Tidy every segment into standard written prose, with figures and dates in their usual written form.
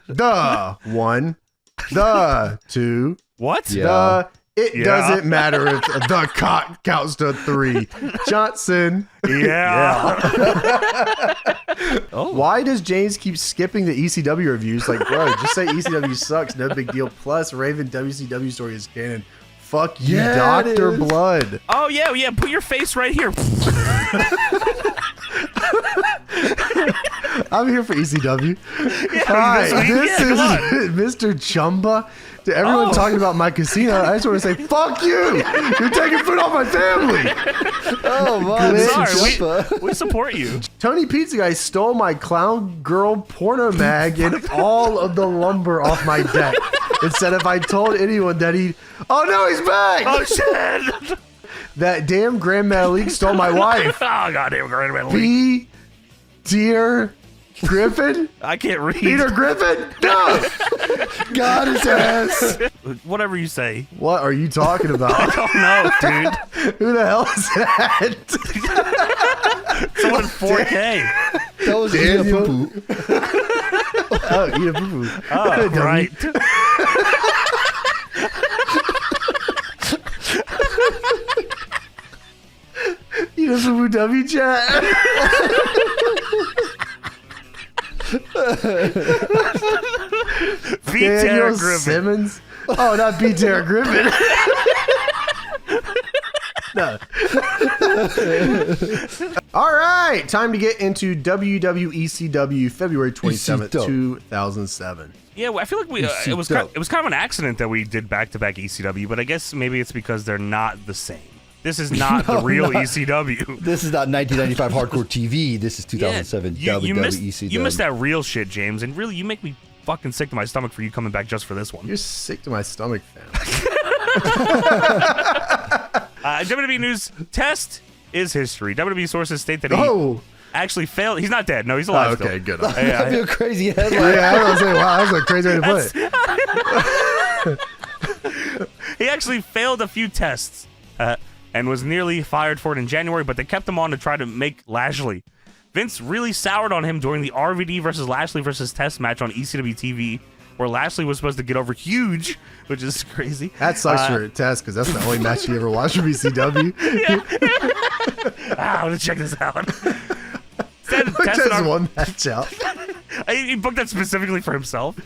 The 1, the 2. What? Yeah. It doesn't matter if the cock counts to 3. Johnson. Yeah. Oh. Why does James keep skipping the ECW reviews? Like, bro, just say ECW sucks. No big deal. Plus, Raven WCW story is canon. Fuck you, Dr. Blood. Oh, yeah. Put your face right here. I'm here for ECW. Hi, this is Mr. Chumba. To everyone talking about my casino, I just want to say, fuck you! You're taking food off my family! Oh, my. Sorry, we support you. Tony Pizza Guy stole my clown girl porno mag and all of the lumber off my deck. And said if I told anyone that he... Oh, no, he's back! Oh, shit! That damn Grand Malik stole my wife. Oh, goddamn Grand Malik. B. Dear Griffin? I can't read. Peter Griffin? No! Got his ass. Whatever you say. What are you talking about? I don't know, dude. Who the hell is that? Someone 4K. That was Daniel. Poo. Oh, eat a poo-poo. Oh, right. Eat a poo-poo W chat. Daniel Simmons? Oh, not B. Tara Griffin. No. All right, time to get into WWE ECW February 27th, 2007. Yeah, I feel like it was kind of an accident that we did back-to-back ECW, but I guess maybe it's because they're not the same. This is not the real ECW. This is not 1995 Hardcore TV. This is 2007 WWE ECW. You missed that real shit, James, and really, you make me fucking sick to my stomach for you coming back just for this one. You're sick to my stomach, fam. WWE News test is history. WWE sources state that he actually failed. He's not dead. No, he's alive okay, still. good. I feel crazy headline. Yeah, I was saying, wow, that's a crazy way to put it. He actually failed a few tests and was nearly fired for it in January, but they kept him on to try to make Lashley. Vince really soured on him during the RVD versus Lashley versus Test match on ECW TV, where Lashley was supposed to get over Huge, which is crazy. That sucks for Test, because that's the only match he ever watched from ECW. I'm going to check this out. Test one match out. He booked that specifically for himself.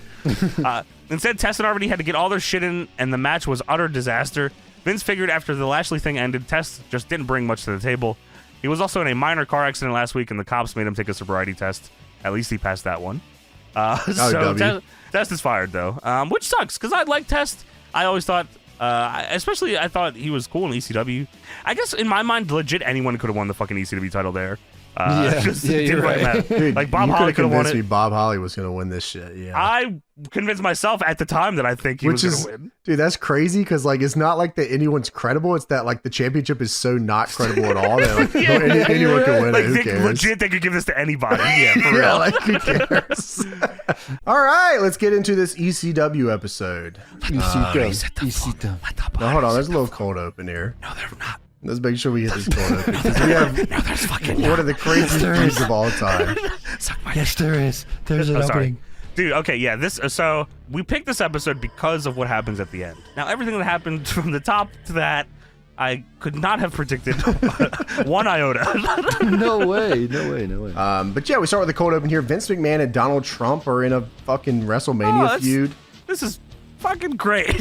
Instead, Test and RVD had to get all their shit in, and the match was utter disaster. Vince figured after the Lashley thing ended, Test just didn't bring much to the table. He was also in a minor car accident last week, and the cops made him take a sobriety test. At least he passed that one. So Test is fired, though, which sucks, because I like Test. I always thought, especially I thought he was cool in ECW. I guess in my mind, legit anyone could have won the fucking ECW title there. You're right. Dude, like Bob Holly could have won it. Me Bob Holly was going to win this shit. Yeah, I convinced myself at the time that I think he was going to win. Dude, that's crazy because like it's not like that anyone's credible. It's that like the championship is so not credible at all that like anyone can win like, it. Who cares? Legit, they could give this to anybody. Yeah, for real. Yeah, like who cares? All right, let's get into this ECW episode. ECW. Now, hold on, there's a little cold open here. No, they're not. Let's make sure we get this cold open because we have there's fucking one of the craziest views of all time. Yes, there is. There's an opening. Dude, okay, yeah, so we picked this episode because of what happens at the end. Now, everything that happened from the top to that, I could not have predicted one iota. No way. But yeah, we start with the cold open here. Vince McMahon and Donald Trump are in a fucking WrestleMania feud. This is fucking great.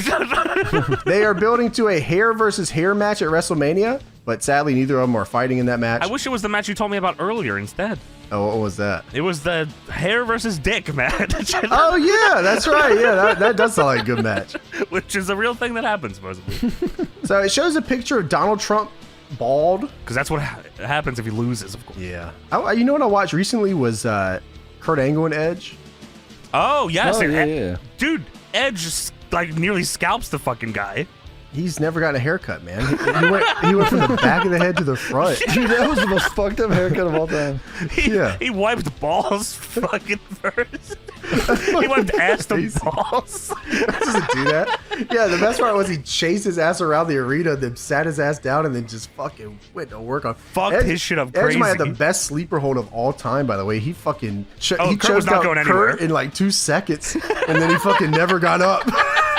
They are building to a hair versus hair match at WrestleMania, but sadly, neither of them are fighting in that match. I wish it was the match you told me about earlier instead. Oh, what was that? It was the hair versus dick match. Oh, yeah, that's right. Yeah, that does sound like a good match. Which is a real thing that happens, supposedly. So it shows a picture of Donald Trump bald. Because that's what happens if he loses, of course. Yeah. You know what I watched recently was Kurt Angle and Edge? Oh, yes. Oh, yeah. Dude, Edge like nearly scalps the fucking guy. He's never gotten a haircut, man. He went from the back of the head to the front. Dude, that was the most fucked up haircut of all time. He wiped balls fucking first. He wiped ass to balls. Doesn't do that. Yeah, the best part was he chased his ass around the arena, then sat his ass down, and then just fucking went to work on. Fucked his shit up crazy. Edge might have the best sleeper hold of all time, by the way. He fucking he Kurt was not going anywhere in like 2 seconds, and then he fucking never got up.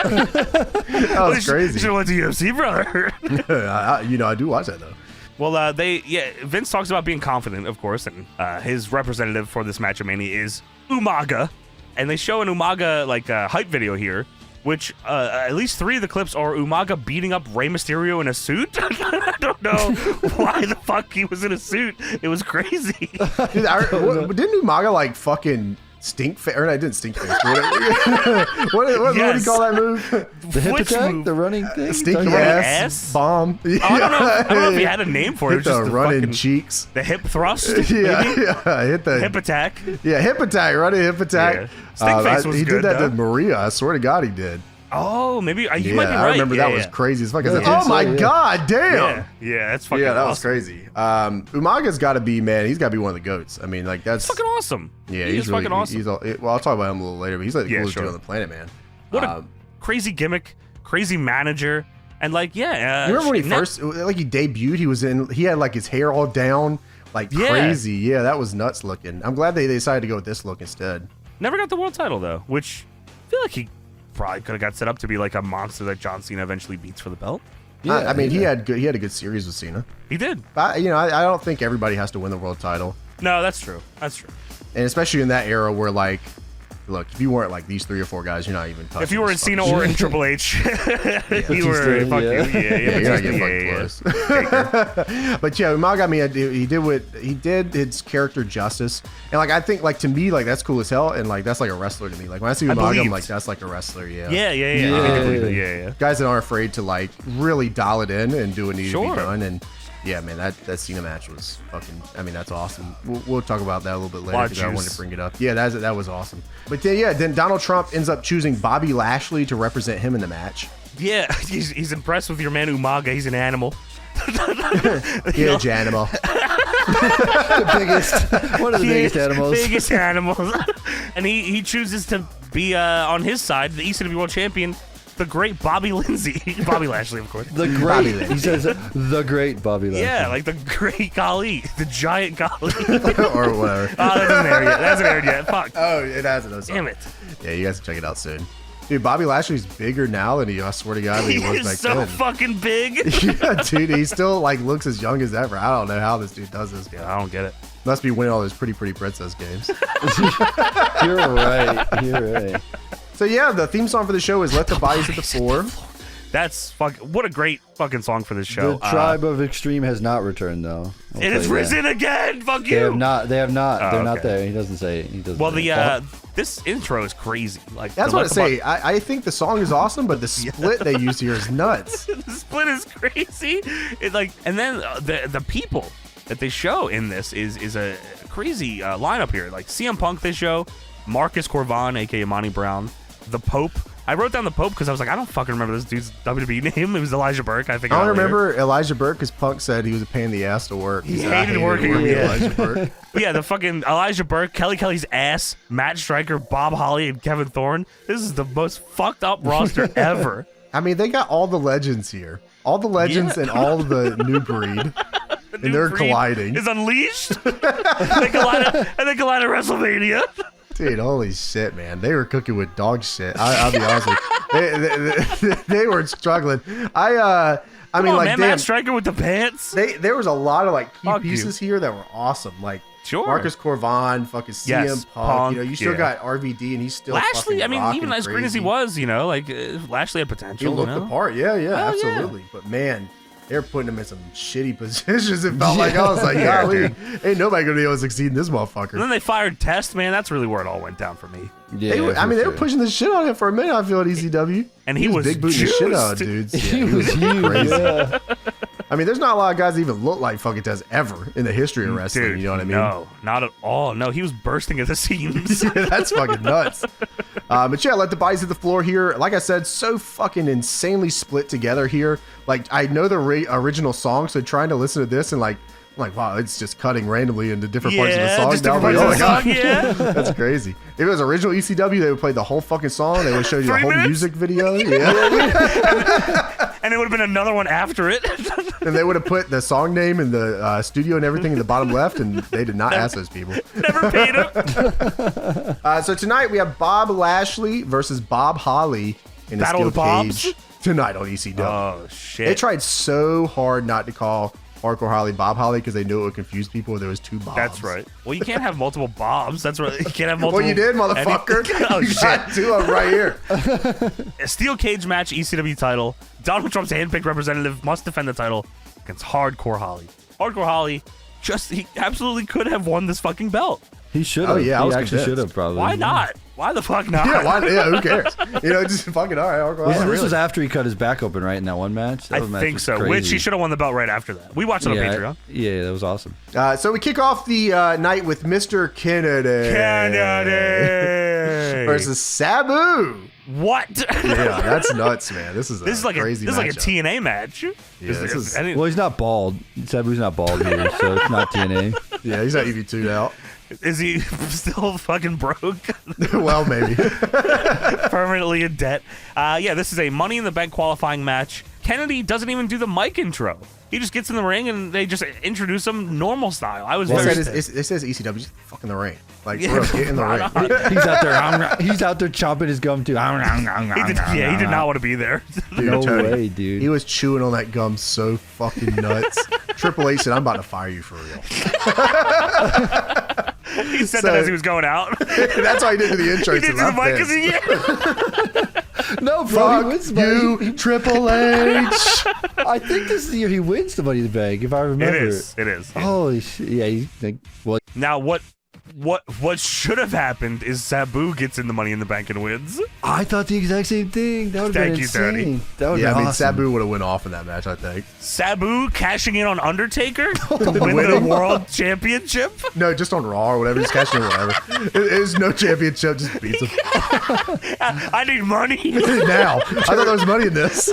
That was crazy. You should have went to UFC, brother. I do watch that though. Well, Vince talks about being confident, of course, and his representative for this match of Mania is Umaga, and they show an Umaga hype video here, which at least 3 of the clips are Umaga beating up Rey Mysterio in a suit. I don't know why the fuck he was in a suit. It was crazy. Dude, didn't Umaga fucking stink face? Or no, I didn't stink face. What do you call that move? The hip attack, the running thing, stinky ass bomb. I don't know if he had a name for it. Hit the running cheeks. The hip thrust. Yeah, hit the hip attack. Yeah, hip attack, running hip attack. Yeah. Stink face was he good, did that though. to Maria. I swear to God, he did. Oh, maybe you might be right. I remember that was crazy as fuck. Oh my God, damn. Yeah, that's fucking. Yeah, that awesome. was crazy. Umaga's got to be, man. He's got to be one of the goats. I mean, that's fucking awesome. Yeah, he's really, fucking awesome. I'll talk about him a little later, but he's the coolest dude on the planet, man. What a crazy gimmick, crazy manager, and you remember when he first, he debuted? He had his hair all down, crazy. Yeah, that was nuts looking. I'm glad they decided to go with this look instead. Never got the world title though, which I feel like he probably could have got set up to be a monster that John Cena eventually beats for the belt. Yeah, I mean, he had a good series with Cena. He did. I don't think everybody has to win the world title. No, that's true. That's true. And especially in that era where look, if you weren't these 3 or 4 guys, you're not even touching. If you were in Cena or in Triple H, you were fuck you. Yeah, you're not getting close. But yeah, Umaga, I mean, he did his character justice, and I think to me that's cool as hell, and that's like a wrestler to me. When I see Umaga, I'm that's like a wrestler. Yeah. Yeah. Guys that aren't afraid to really dial it in and do what needs to be done, and. Yeah, man, that Cena match was fucking. I mean, that's awesome. We'll talk about that a little bit later because I wanted to bring it up. Yeah, that was awesome. But then Donald Trump ends up choosing Bobby Lashley to represent him in the match. Yeah, he's impressed with your man Umaga. He's an animal. Huge animal. One of the biggest animals. Biggest animals. And he chooses to be on his side, the ECW World Champion. The great Bobby Lashley, of course. The great, he says, the great Bobby Lashley. Yeah, the great Kali, the giant Kali. Or whatever. Oh, that hasn't aired yet. That hasn't aired yet. Fuck. Oh, it hasn't. Damn it. Yeah, you guys can check it out soon. Dude, Bobby Lashley's bigger now than I swear to God, he was back so then. fucking big. Yeah, dude, he still looks as young as ever. I don't know how this dude does this. Yeah, I don't get it. Must be winning all those pretty princess games. You're right. So yeah, the theme song for the show is "Let the Bodies Hit the Floor." That's what a great fucking song for this show. The Tribe of Extreme has not returned though. It has risen again. Fuck you. They have not. They're okay. not there. He doesn't say it. He doesn't. Well, this intro is crazy. That's what I say. I think the song is awesome, but the split they use here is nuts. The split is crazy. And then the people that they show in this is a crazy lineup here. CM Punk they show, Marcus Corvan, aka Monty Brown, the Pope. I wrote down the Pope because I was like, I don't fucking remember this dude's WWE name. It was Elijah Burke. I think. I don't remember Elijah Burke because Punk said he was a pain in the ass to work. He hated working with Elijah Burke. But yeah, the fucking Elijah Burke, Kelly's ass, Matt Striker, Bob Holly, and Kevin Thorne. This is the most fucked up roster ever. I mean, they got all the legends here. All the legends and all the new breed. And they're colliding. Is unleashed. They collide at WrestleMania. Dude, holy shit, man. They were cooking with dog shit. I'll be honest with you. They were struggling. I mean, man, Matt Striker with the pants. There was a lot of key pieces here that were awesome. Sure. Marcus Corvan, fucking CM Punk. You still got RVD, and he's still Lashley. I mean, even as great as he was, Lashley had potential. He looked the part. Yeah, absolutely. Yeah. But man, they're putting him in some shitty positions. It felt like I was like, golly, ain't nobody gonna be able to succeed in this motherfucker. And then they fired Test, man. That's really where it all went down for me. Yeah, they were pushing the shit out of him for a minute. I feel at ECW, and he was big booting the shit out of dudes. Yeah, he was huge. Crazy. Yeah. I mean, there's not a lot of guys that even look like fucking Test ever in the history of wrestling. Dude, you know what I mean? No, not at all. No, he was bursting at the seams. Yeah, that's fucking nuts. But yeah, let the bodies hit the floor here. Like I said, so fucking insanely split together here. Like, I know the original song, so trying to listen to this and like, wow, it's just cutting randomly into different parts of the song. Just different parts of the song, yeah. That's crazy. If it was original ECW, they would play the whole fucking song. They would show you the whole music video. Yeah. And it would have been another one after it. And they would have put the song name and the studio and everything in the bottom left, and they did not ask those people. Never paid them. So tonight we have Bob Lashley versus Bob Holly in a Battle steel of cage tonight on ECW. Oh, shit. They tried so hard not to call Hardcore Holly Bob Holly because they knew it would confuse people. There was two Bobs. That's right. Well, you can't have multiple Bobs. That's right. You can't have multiple. Well, you did, motherfucker. Oh, you got two of them right here. A steel cage match, ECW title. Donald Trump's handpicked representative must defend the title against Hardcore Holly. Hardcore Holly, he absolutely could have won this fucking belt. He should have. Oh, yeah, he actually should have probably. Why not? Why the fuck not? Yeah, who cares? Just fucking all right. Hardcore Holly. This was after he cut his back open, right, in that one match? I think so. Which he should have won the belt right after that. We watched it on Patreon. Yeah, that was awesome. So we kick off the night with Mr. Kennedy. Versus Sabu. What? Yeah, that's nuts, man. This is like crazy This is like a TNA match. Yeah, well, he's not bald. Sabu's not bald here, so it's not TNA. Yeah, he's not EV2 now. Is he still fucking broke? Well, maybe. Permanently in debt. Yeah, this is a Money in the Bank qualifying match. Kennedy doesn't even do the mic intro. He just gets in the ring and they just introduce him normal style. I was very. It says ECW, just fuck in the ring. Like, for real, get in the ring. He's out there chomping his gum too. He did not want to be there. Dude, no Tony, way, dude. He was chewing on that gum so fucking nuts. Triple H said, "I'm about to fire you for real." He said that as he was going out. That's why he did the intro. He did the mic because no, bro, fuck you, Triple H. I think this is the year he wins the Money in the Bank, if I remember. It is. Yeah. Holy shit! Yeah, Now what should have happened is Sabu gets in the Money in the Bank and wins. I thought the exact same thing. That would have been insane. Tony. That would awesome. Sabu would have went off in that match, I think. Sabu cashing in on Undertaker to win the World Championship? No, just on Raw or whatever. Just cashing in whatever. There's no championship. Just beats him. I need money. Now. I thought there was money in this.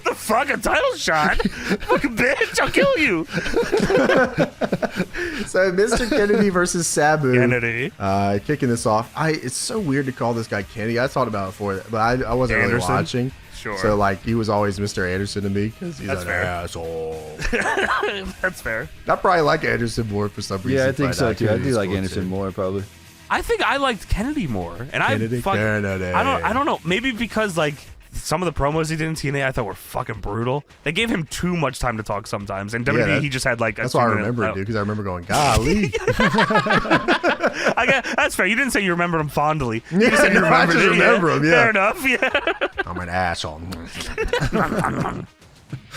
The fuck, a title shot? Fucking bitch, I'll kill you. So Mr. Kennedy versus Sabu. Kennedy. Kicking this off. It's so weird to call this guy Kennedy. I thought about it before, but I wasn't really watching. Sure. So like he was always Mr. Anderson to me because he's an asshole. That's fair. I probably like Anderson more for some reason. Yeah, I think so too. I do like Anderson more probably. I think I liked Kennedy more, and Kennedy. I don't know. Maybe because like some of the promos he did in TNA I thought were fucking brutal. They gave him too much time to talk sometimes, and WWE he just had like. That's why I remember it, dude. Because I remember going, golly. That's fair. You didn't say you remembered him fondly. You just said you remembered him. Yeah. Fair enough. Yeah. I'm an asshole.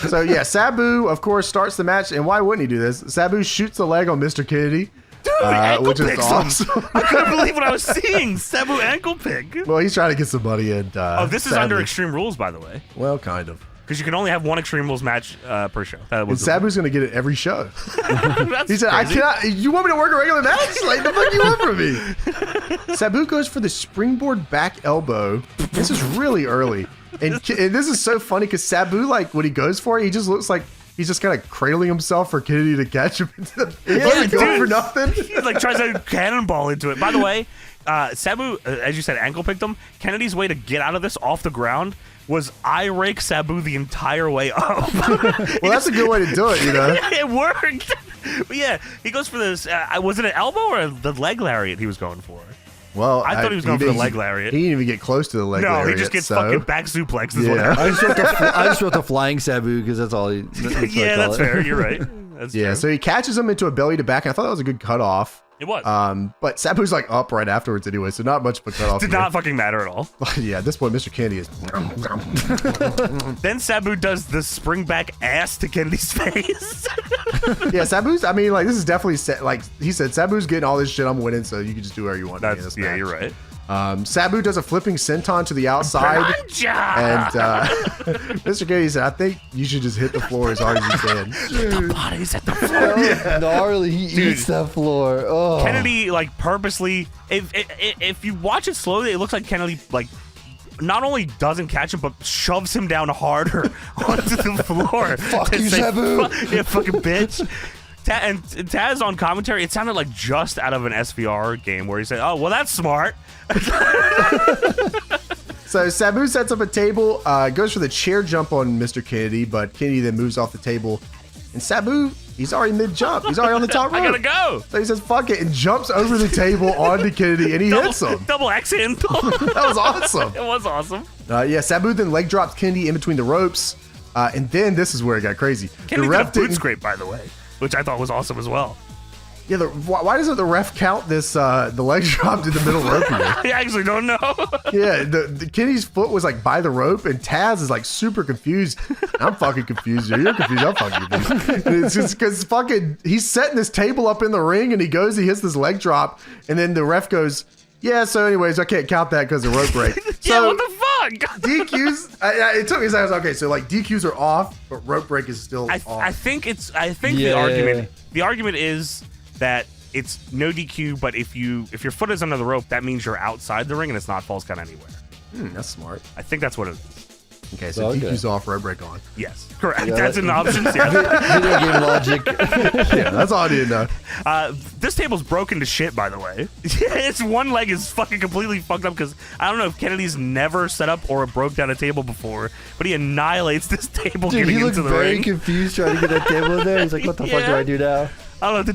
So yeah, Sabu of course starts the match, and why wouldn't he do this? Sabu shoots the leg on Mr. Kennedy. Dude, which is awesome. I couldn't believe what I was seeing. Sabu ankle pick. Well, he's trying to get some money in. This is under Extreme Rules, by the way. Well, kind of. Because you can only have one Extreme Rules match per show. And Sabu's going to get it every show. He said, "I cannot. You want me to work a regular match? Like the fuck you want from me?" Sabu goes for the springboard back elbow. This is really early, and this is so funny because Sabu, like when he goes for it, he just looks like. He's just kind of cradling himself for Kennedy to catch him. He's going for nothing. He like tries to cannonball into it. By the way, Sabu, as you said, ankle picked him. Kennedy's way to get out of this off the ground was I rake Sabu the entire way up. Well, that's a good way to do it, you know. It worked. But yeah, he goes for this. Was it an elbow or the leg lariat he was going for? Well, I thought he was going for the leg lariat. He didn't even get close to the leg lariat. No, he just gets fucking back suplex. I just wrote the flying Sabu because that's all he. That's fair. You're right. That's true. So he catches him into a belly to back, and I thought that was a good cutoff. It was. But Sabu's like up right afterwards anyway, so not much of a cutoff. Did not fucking matter at all. Yeah, at this point, Mr. Kennedy is. Then Sabu does the spring back ass to Kennedy's face. Yeah, Sabu's. I mean, like this is definitely like he said. Sabu's getting all this shit. I'm winning, so you can just do whatever you want. Yeah, you're right. Sabu does a flipping senton to the outside. And Mr. Kennedy said, I think you should just hit the floor as hard as you can. The body's at the floor. Yeah. Gnarly. He eats that floor. Oh. Kennedy, like, purposely, if you watch it slowly, it looks like Kennedy, like, not only doesn't catch him, but shoves him down harder onto the floor. Fuck you, Sabu. Yeah, fucking bitch. And Taz on commentary, it sounded like just out of an SVR game where he said, oh, well, that's smart. So Sabu sets up a table, goes for the chair jump on Mr. Kennedy, but Kennedy then moves off the table. And Sabu, he's already mid-jump. He's already on the top rope. I gotta go. So he says, fuck it, and jumps over the table onto Kennedy, and he hits him. Double X in. That was awesome. It was awesome. Yeah, Sabu then leg drops Kennedy in between the ropes. And then this is where it got crazy. Kennedy did a boot scrape, by the way, which I thought was awesome as well. Yeah, why doesn't the ref count this the leg drop to the middle rope here? I actually don't know. Yeah, the Kenny's foot was like by the rope, and Taz is like super confused. I'm fucking confused. You're confused. I'm fucking confused. And it's just because he's setting this table up in the ring, and he hits this leg drop, and then the ref goes, yeah, so anyways, I can't count that because of rope break. So, yeah, what the fuck? DQs, it took me a second. Okay, so like DQs are off, but rope break is still on. I think the argument is that it's no DQ, but if your foot is under the rope, that means you're outside the ring and it's not false count anywhere. That's smart. I think that's what it is. Okay, so DQ's off, rope break on. Yes, correct. Yeah, that's an option. Yeah. Video game logic. Yeah, that's all I need to know. This table's broken to shit, by the way. Its one leg is fucking completely fucked up because I don't know if Kennedy's never set up or broke down a table before, but he annihilates this table getting into the ring. He looked very confused trying to get that table in there. He's like, what the fuck do I do now? I don't know what to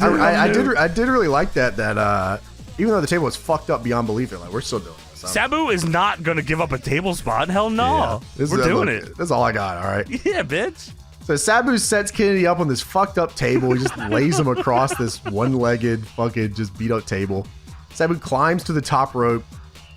do. I did really like that even though the table was fucked up beyond belief, they're like, we're still doing this. Sabu is not going to give up a table spot. Hell no. Yeah, we're doing it. That's all I got, all right? Yeah, bitch. So Sabu sets Kennedy up on this fucked up table. He just lays him across this one-legged fucking just beat up table. Sabu climbs to the top rope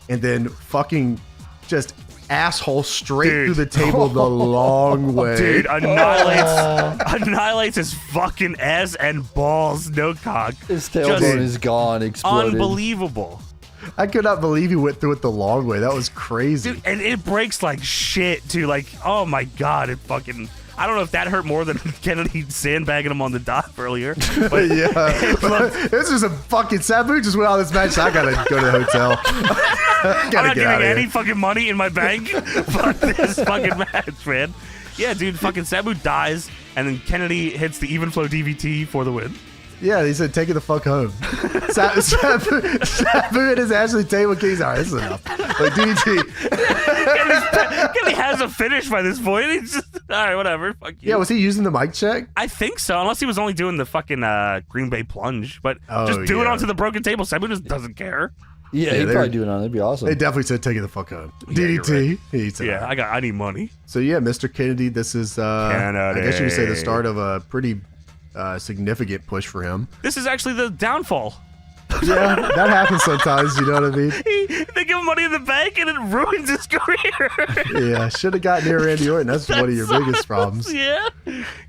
and then fucking just asshole straight through the table the long way. Dude, annihilates his fucking ass and balls, no cock. His tailbone is gone, exploded. Unbelievable. I could not believe he went through it the long way. That was crazy. Dude, and it breaks like shit, too. Like, oh my God, it fucking... I don't know if that hurt more than Kennedy sandbagging him on the dock earlier. But yeah. This is a fucking... Sabu just went out of this match, so I gotta go to the hotel. I'm not getting any fucking money in my bank. Fuck this fucking match, man. Yeah, dude, fucking Sabu dies, and then Kennedy hits the even flow DVT for the win. Yeah, he said, take it the fuck home. Sabu and his Ashley table keys. All right, this is enough. Like, DDT. Kennedy has a finish by this point. He's just, all right, whatever. Fuck you. Yeah, was he using the mic check? I think so, unless he was only doing the fucking Green Bay plunge. But just do it onto the broken table. Sabu just doesn't care. Yeah, he'd probably do it on. That'd be awesome. They definitely said, take it the fuck home. Yeah, DDT. Right. Yeah, I need money. So, yeah, Mr. Kennedy, this is, I guess you would say the start of a pretty... significant push for him. This is actually the downfall. Yeah, that happens sometimes, you know what I mean? They give him money in the bank and it ruins his career. Yeah, should have gotten near Randy Orton. That's one of your biggest problems. Yeah.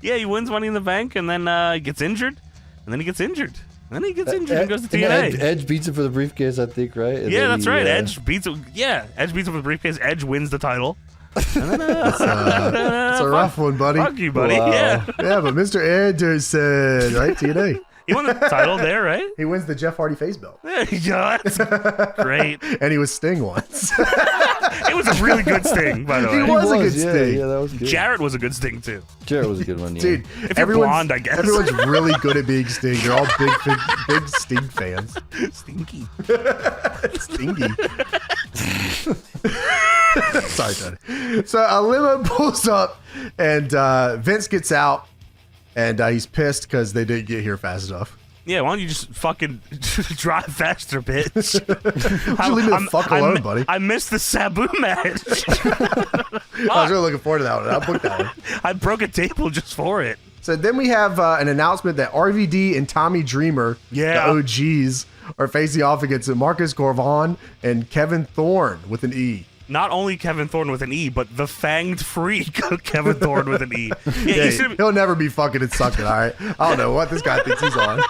Yeah, he wins money in the bank and then gets injured. And then he gets injured. And then he gets injured and goes to TNA. Edge beats him for the briefcase, I think, right? And yeah, that's right. Edge beats him. Yeah, Edge beats him for the briefcase. Edge wins the title. It's a rough one, buddy. Fuck you, buddy. Wow. Yeah. Yeah, but Mr. Anderson, right? TNA. He won the title there, right? He wins the Jeff Hardy face belt. There you go. That's great. And he was Sting once. It was a really good Sting, by the way. He was a good Sting. Yeah, that was good. Jarrett was a good Sting, too. Jarrett was a good one, yeah. Dude, if you're blonde, I guess. Everyone's really good at being Sting. They're all big Sting fans. Stinky. Stinky. Sorry, Tony. So a limo pulls up, and Vince gets out, and he's pissed because they didn't get here fast enough. Yeah, why don't you just fucking drive faster, bitch? Leave me the fuck alone, buddy. I missed the Sabu match. I was really looking forward to that one. I'll book that one. I broke a table just for it. So then we have an announcement that RVD and Tommy Dreamer, the OGs, are facing off against Marcus Corvon and Kevin Thorne with an E. Not only Kevin Thorne with an E, but the fanged freak Kevin Thorne with an E. Yeah, he'll never be fucking and sucking, all right? I don't know what this guy thinks he's on.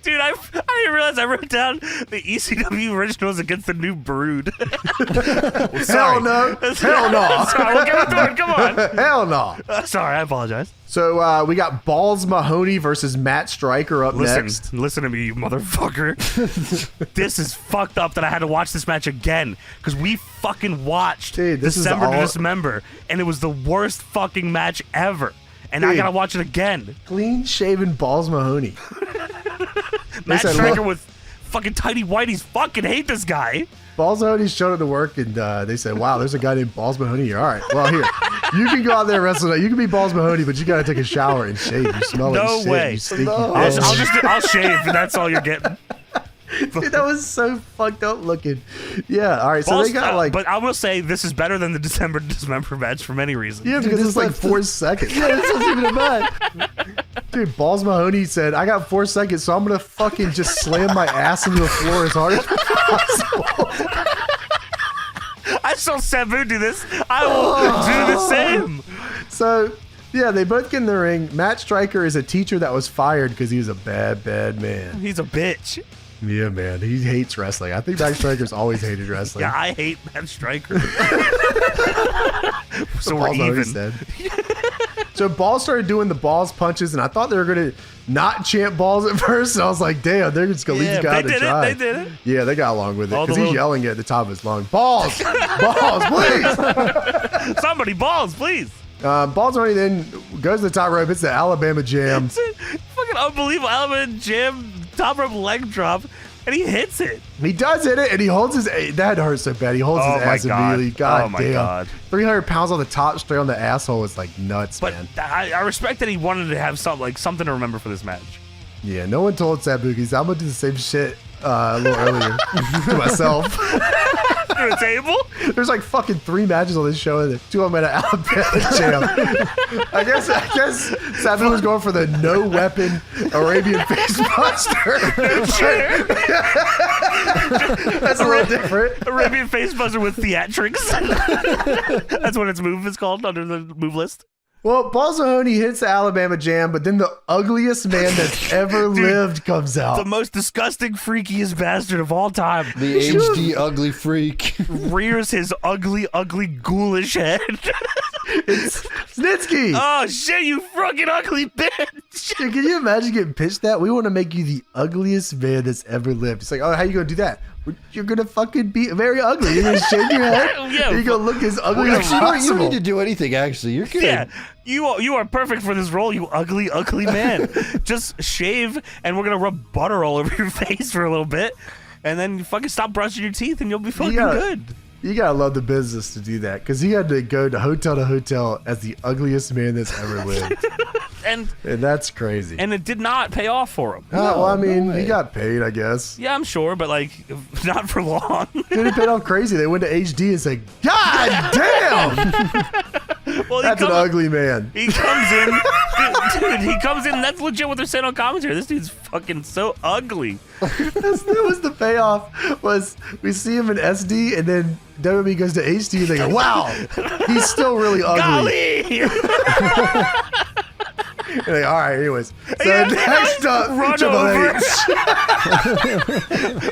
Dude, I didn't realize I wrote down the ECW Originals against the New Brood. Hell no. Hell no. Sorry, we'll get into it. Come on. Hell no. Sorry, I apologize. So we got Balls Mahoney versus Matt Striker up next. Listen to me, you motherfucker. This is fucked up that I had to watch this match again because we fucking watched December to Dismember, and it was the worst fucking match ever. And I gotta watch it again. Clean shaven Balls Mahoney. Matt Striker with fucking tidy whities. Fucking hate this guy. Balls Mahoney showed up to work, and they said, "Wow, there's a guy named Balls Mahoney here. All right, well here, you can go out there and wrestle. You can be Balls Mahoney, but you gotta take a shower and shave. You smell like shit. No way. You stinky I'll shave, and that's all you're getting." Dude, that was so fucked up looking. Yeah, all right. So they got but I will say this is better than the December to Dismember match for many reasons. Yeah, because it's like 4 seconds. Yeah, this wasn't even a match. Dude, Balls Mahoney said, "I got 4 seconds, so I'm gonna fucking just slam my ass into the floor as hard as possible." I saw Sabu do this. I will do the same. So, yeah, they both get in the ring. Matt Striker is a teacher that was fired because he was a bad, bad man. He's a bitch. Yeah, man. He hates wrestling. I think Matt Striker's always hated wrestling. Yeah, I hate Matt Striker. So we're even. So Balls started doing the balls punches, and I thought they were going to not chant balls at first. And I was like, damn, they're just going to leave the guy to try. They did it. Yeah, they got along with it because he's yelling at the top of his lungs. Balls! Balls, please! Somebody, balls, please. Balls Mahoney then goes to the top rope. It's the Alabama Jam. It's a fucking unbelievable Alabama Jam top rope leg drop, and he hits it. He does hit it, and he holds his... That hurts so bad. He holds his ass immediately. God damn. God. 300 pounds on the top, straight on the asshole is like nuts, man. But I respect that he wanted to have something to remember for this match. Yeah, no one told Sabu, I'm going to do the same shit a little earlier to myself. To a table? There's like fucking 3 matches on this show, and 2 of them at an Alabama Jam. I guess Sabu was going for the no weapon Arabian face buster. That's a little different. Arabian face buster with theatrics. That's what its move is called under the move list. Well, Balls Mahoney hits the Alabama Jam, but then the ugliest man that's ever lived comes out. The most disgusting, freakiest bastard of all time. The HD ugly freak. Rears his ugly, ugly, ghoulish head. It's Snitsky. Oh, shit, you fucking ugly bitch. Dude, can you imagine getting pitched that? We want to make you the ugliest man that's ever lived. It's like, oh, how you going to do that? You're going to fucking be very ugly. You're going to shave your head. Yeah. You're going to look as ugly as possible. You don't need to do anything, actually. You're good. Yeah. You are perfect for this role, you ugly, ugly man. Just shave, and we're going to rub butter all over your face for a little bit, and then you fucking stop brushing your teeth, and you'll be fucking good. You got to love the business to do that, because he had to go to hotel as the ugliest man that's ever lived. And that's crazy. And it did not pay off for him. Well, I mean, he got paid, I guess. Yeah, I'm sure, but like, not for long. Dude, it paid off crazy. They went to HD and said, God damn! Well, that's an ugly man. He comes in, dude, he comes in, and that's legit what they're saying on commentary. This dude's fucking so ugly. That was the payoff, was we see him in SD, and then WWE goes to HD, and they go, wow, he's still really ugly. Golly! Like, all right, anyways. So next up, Run over.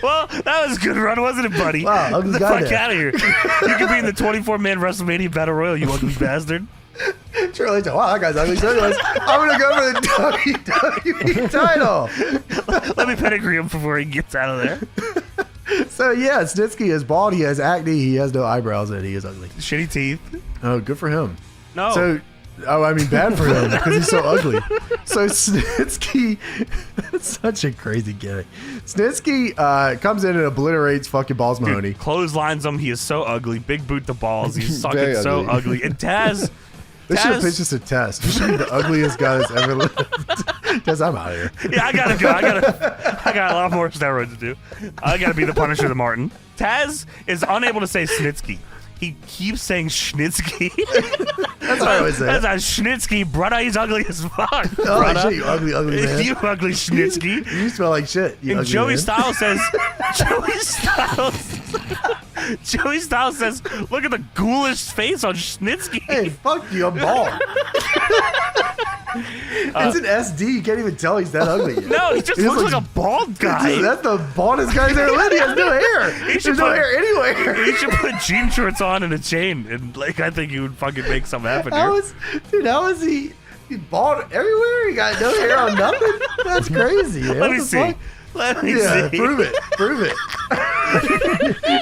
Well, that was a good run, wasn't it, buddy? Wow, ugly Get the guy fuck there. out of here. You could be in the 24-man WrestleMania Battle Royal, you ugly bastard. Triple H, wow, that guy's ugly. So anyways, I'm going to go for the WWE title. Let me pedigree him before he gets out of there. So, yeah, Snitsky is bald. He has acne. He has no eyebrows, and he is ugly. Shitty teeth. Oh, good for him. No. So, I mean, bad for him because he's so ugly. So Snitsky, that's such a crazy gimmick. Snitsky comes in and obliterates fucking Balls Mahoney. Dude, clotheslines him. He is so ugly. Big boot the balls. He's fucking so ugly. And Taz. This should have pitched us a test. You should be the ugliest guy that's ever lived. Taz, I'm out of here. Yeah, I gotta go. I got a lot more steroids to do. I gotta be the Punisher, the Martin. Taz is unable to say Snitsky. He keeps saying Schnitsky. That's what I always say. That's a Schnitsky, brother. He's ugly as fuck. Oh, shit, you ugly man. You ugly Schnitsky. You smell like shit. And Joey Styles says, Joey Styles says, look at the ghoulish face on Schnitsky. Hey, fuck you, I'm bald. It's an SD. You can't even tell he's that ugly yet. No, he just looks like a bald guy. That's the baldest guy he's ever lived. He has no hair. There's no hair anywhere. He should put jean shorts on and a chain, and like I think he would fucking make something happen here. How is he? He's bald everywhere. He got no hair on nothing. That's crazy. Man. Let me see. Let me see. Prove it. Prove it.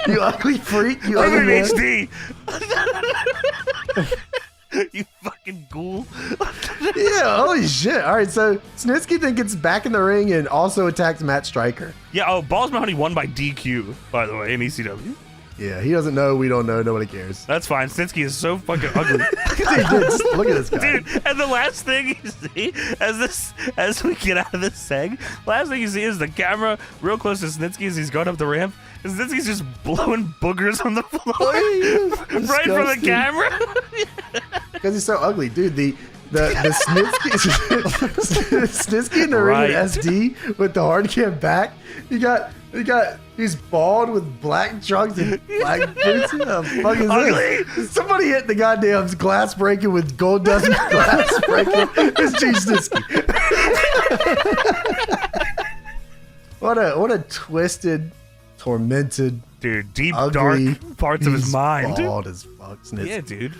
You ugly freak. You Prove ugly it man. HD. You fucking ghoul. Yeah, holy shit. All right, so Snitsky then gets back in the ring and also attacks Matt Striker. Yeah, oh, Balls Mahoney won by DQ, by the way, in ECW. Yeah, he doesn't know. We don't know. Nobody cares. That's fine. Snitsky is so fucking ugly. Dude, just look at this guy. Dude, and the last thing you see as we get out of this seg, last thing you see is the camera real close to Snitsky as he's going up the ramp. And Snitsky's just blowing boogers on the floor right from the camera. Because he's so ugly, dude. The Snitsky in the ring with SD with the hard cam back. He's bald with black trunks and black boots. What the fuck is this? Somebody hit the goddamn glass breaking with gold dust glass breaking. It's G Snitsky. What a twisted, tormented, dude, deep ugly, dark parts of his mind. Bald as fuck, Snitsky. Yeah, dude.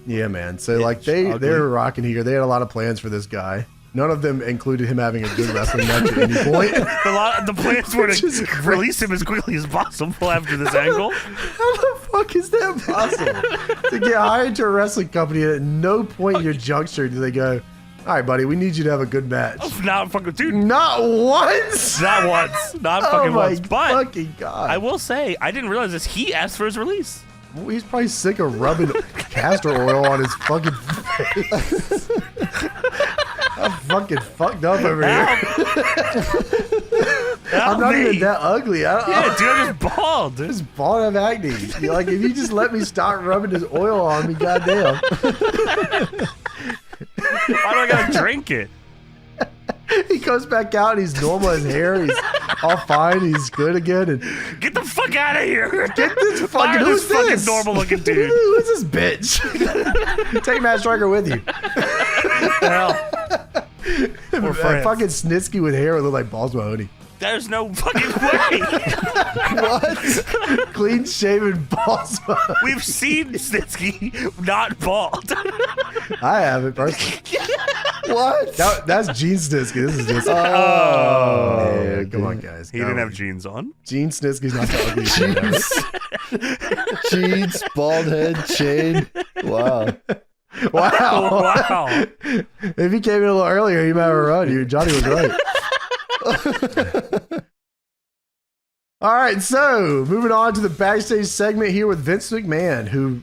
Yeah, man. So like they're rocking here. They had a lot of plans for this guy. None of them included him having a good wrestling match at any point. The plans were to release him as quickly as possible after this angle. How the fuck is that possible? To get hired to a wrestling company, and at no point in your juncture do they go, all right, buddy, we need you to have a good match. Not fucking, dude. Not once. Not once. Not fucking once. But fucking God. I will say, I didn't realize this. He asked for his release. Well, he's probably sick of rubbing castor oil on his fucking face. I'm fucking fucked up over here. I'm not even that ugly. Yeah, dude, I'm just bald. Just bald, have acne. You're like, if you just let me stop rubbing this oil on me, goddamn. Why do I gotta drink it? He goes back out and he's normal. His hair, he's all fine. He's good again. And get the fuck out of here! Get this fucking who's fucking normal looking dude? Who's this bitch? Take Matt Striker with you. Hell, fucking Snitsky with hair would look like Balls Mahoney. There's no fucking way. What? Clean shaven Balls Mahoney. We've seen Snitsky not bald. I haven't personally. What? That's Gene Snitsky. This is just. Oh, yeah, come on, guys. He didn't have jeans on. Gene Snitsky's not the ugliest. Jeans, bald head, chain. Wow. Wow. If he came in a little earlier, he might have run. Johnny was right. All right, so moving on to the backstage segment here with Vince McMahon, who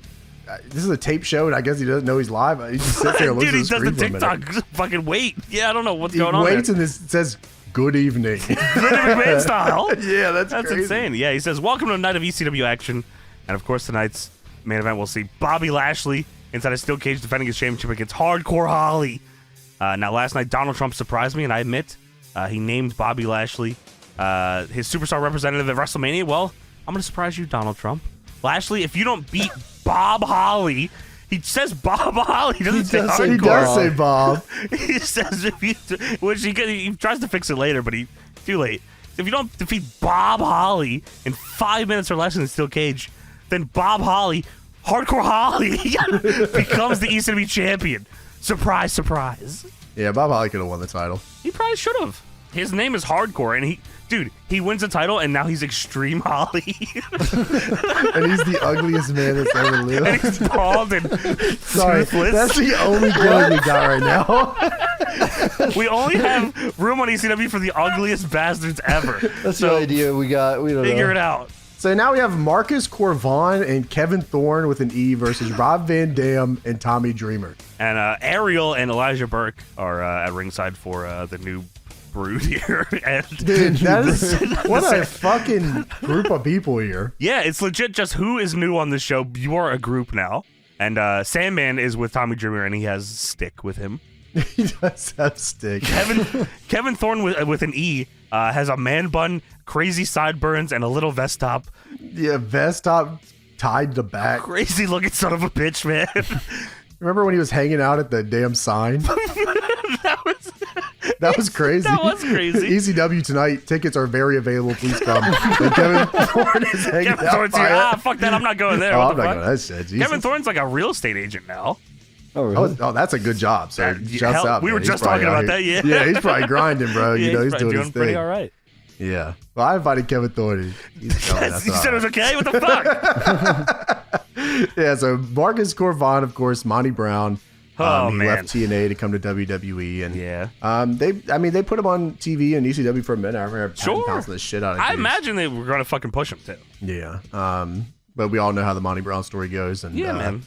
this is a tape show, and I guess he doesn't know he's live. He just sits there and looks at the screen. Dude, he does the TikTok fucking wait. Yeah, I don't know what's going on. He waits and this says, "Good evening." Vince McMahon style. Yeah, that's crazy. Insane. Yeah, he says, "Welcome to a night of ECW action," and of course, tonight's main event we'll see Bobby Lashley inside a steel cage defending his championship against Hardcore Holly. Now, last night Donald Trump surprised me, and I admit he named Bobby Lashley his superstar representative at WrestleMania. Well, I'm going to surprise you, Donald Trump. Lashley, if you don't beat Bob Holly, he says Bob Holly. He does say Bob. He says if you, which he tries to fix it later, but too late. If you don't defeat Bob Holly in 5 minutes or less in the steel cage, then Bob Holly, Hardcore Holly, becomes the ECW champion. Surprise, surprise. Yeah, Bob Holly could have won the title. He probably should have. His name is Hardcore, and he wins the title, and now he's Extreme Holly. And he's the ugliest man that's ever lived. And he's bald and sorry, toothless. That's the only gimmick we got right now. We only have room on ECW for the ugliest bastards ever. That's the idea we got. We don't figure know. it out. So now we have Marcus Corvon and Kevin Thorne with an E versus Rob Van Dam and Tommy Dreamer. And Ariel and Elijah Burke are at ringside for the new brood here. And dude, that is what a fucking group of people here. Yeah, it's legit just who is new on this show. You are a group now. And Sandman is with Tommy Dreamer, and he has Stick with him. He does have Stick. Kevin Thorne with an E has a man bun, crazy sideburns, and a little vest top. Yeah, vest top tied to back. Crazy looking son of a bitch, man. Remember when he was hanging out at the damn sign? That was crazy. That was crazy. ECW tonight. Tickets are very available. Please come. And Kevin Thorne is hanging Kevin Thorne's here. Fuck that. I'm not going there. Oh, what I'm the not fuck? going. That's it. Kevin Thorne's like a real estate agent now. Oh, really? Oh, that's a good job. So shouts out. We were man. just talking about that. Yeah. Yeah, he's probably grinding, bro. Yeah, You know, he's probably doing his pretty thing. all right. Yeah. Well, I invited Kevin Thorne. You said it was okay? What the fuck? Yeah, so Marcus Corvon, of course, Monty Brown. He left TNA to come to WWE, and they put him on TV and ECW for a minute. I remember pouncing the shit out of. I imagine they were gonna fucking push him too. Yeah, but we all know how the Monty Brown story goes, and man.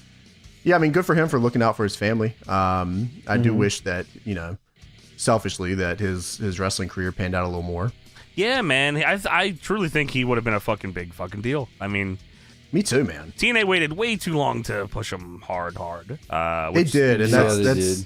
Yeah, I mean, good for him for looking out for his family. I do wish that, you know, selfishly, that his wrestling career panned out a little more. Yeah, man. I truly think he would have been a fucking big fucking deal. I mean. Me too, man. TNA waited way too long to push him hard. They did, and that's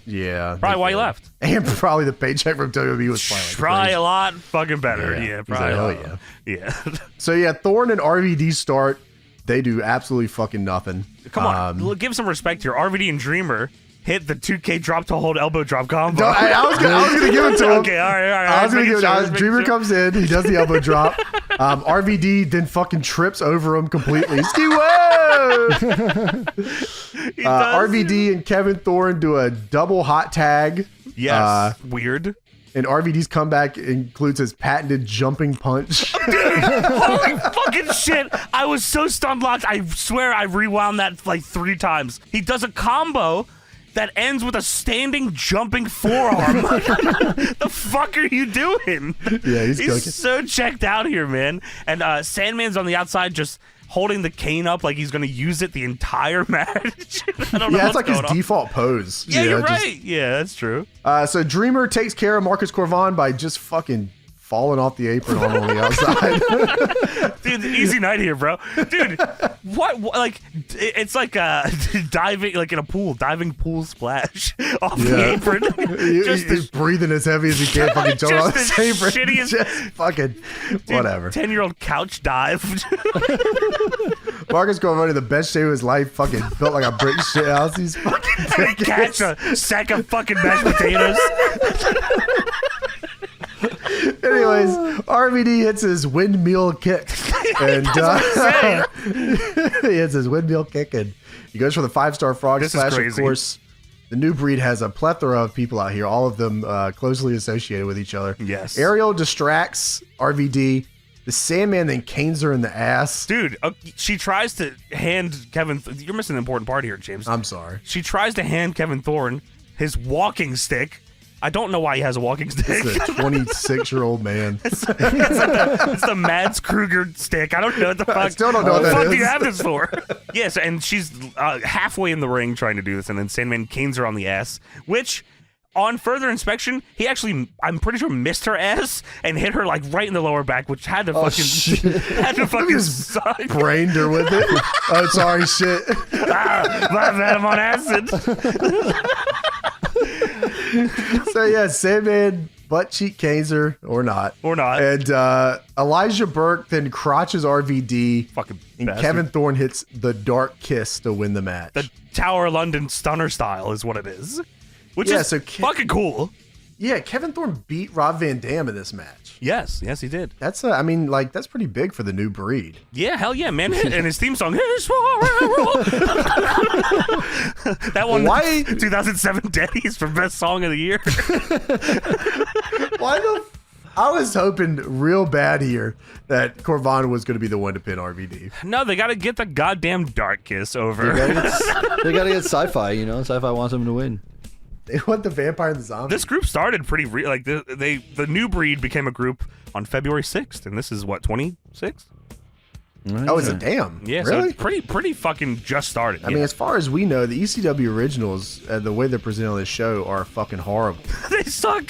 probably why he left. And probably the paycheck from WWE was probably a lot fucking better. Yeah, probably. Like, yeah. So yeah, Thorne and RVD start. They do absolutely fucking nothing. Come on, give some respect here. RVD and Dreamer hit the 2K drop to hold elbow drop combo. No, I was gonna give it to him. Okay, all right. I was gonna give it. Dreamer comes in, he does the elbow drop. RVD then fucking trips over him completely. Ski whoa! RVD and Kevin Thorne do a double hot tag. Yes, weird. And RVD's comeback includes his patented jumping punch. Holy fucking shit! I was so stunned locked. I swear I rewound that like 3 times. He does a combo that ends with a standing jumping forearm. The fuck are you doing? Yeah, he's so checked out here, man. And Sandman's on the outside just holding the cane up like he's going to use it the entire match. I don't know. Yeah, it's like his default pose. Yeah, you're right. Yeah, that's true. So Dreamer takes care of Marcus Corvon by just fucking falling off the apron on the outside. Dude, easy night here, bro. Dude, what like, it's like diving, like in a pool, diving pool splash off the apron. He's breathing as heavy as he can, fucking jump off the apron. Shittiest, just fucking, whatever. 10-year-old couch dive. Marcus Corvon in the best shape of his life, fucking built like a brick shit house. He's fucking catch a sack of fucking mashed potatoes. Anyways, RVD hits his windmill kick. And he hits his windmill kick, and he goes for the 5-star frog splash. Of course, the new breed has a plethora of people out here, all of them closely associated with each other. Yes. Ariel distracts RVD. The Sandman then canes her in the ass. Dude, she tries to hand Kevin... You're missing an important part here, James. I'm sorry. She tries to hand Kevin Thorne his walking stick. I don't know why he has a walking stick. It's a 26-year-old man. It's the Mads Kruger stick. I don't know what the fuck. I still don't know what that is. What the fuck do you have this for? Yes, and she's halfway in the ring trying to do this, and then Sandman canes her on the ass, which... On further inspection, he actually, I'm pretty sure, missed her ass and hit her like right in the lower back, which had to fucking suck. Brained her with it. Oh, sorry, shit. My bad, I'm on acid. So yeah, Sandman butt cheek canes her or not, and Elijah Burke then crotches RVD. Fucking and bastard. Kevin Thorne hits the dark kiss to win the match. The Tower of London Stunner style is what it is. Which is fucking cool. Yeah, Kevin Thorne beat Rob Van Dam in this match. Yes, he did. That's I mean, like, that's pretty big for the new breed. Yeah, hell yeah, man. And his theme song, that one, 2007 Denny's for best song of the year. I was hoping real bad here that Corvon was going to be the one to pin RVD. No, they got to get the goddamn dark kiss over. They got to get Sci-Fi, you know? Sci-Fi wants them to win. They want the vampire and the zombie. This group started pretty the new breed became a group on February 6th, and this is what, 26th? Oh, is it? Damn. Yeah, really? So it's pretty fucking just started. I mean, as far as we know, the ECW Originals, the way they're presented on this show, are fucking horrible. They suck.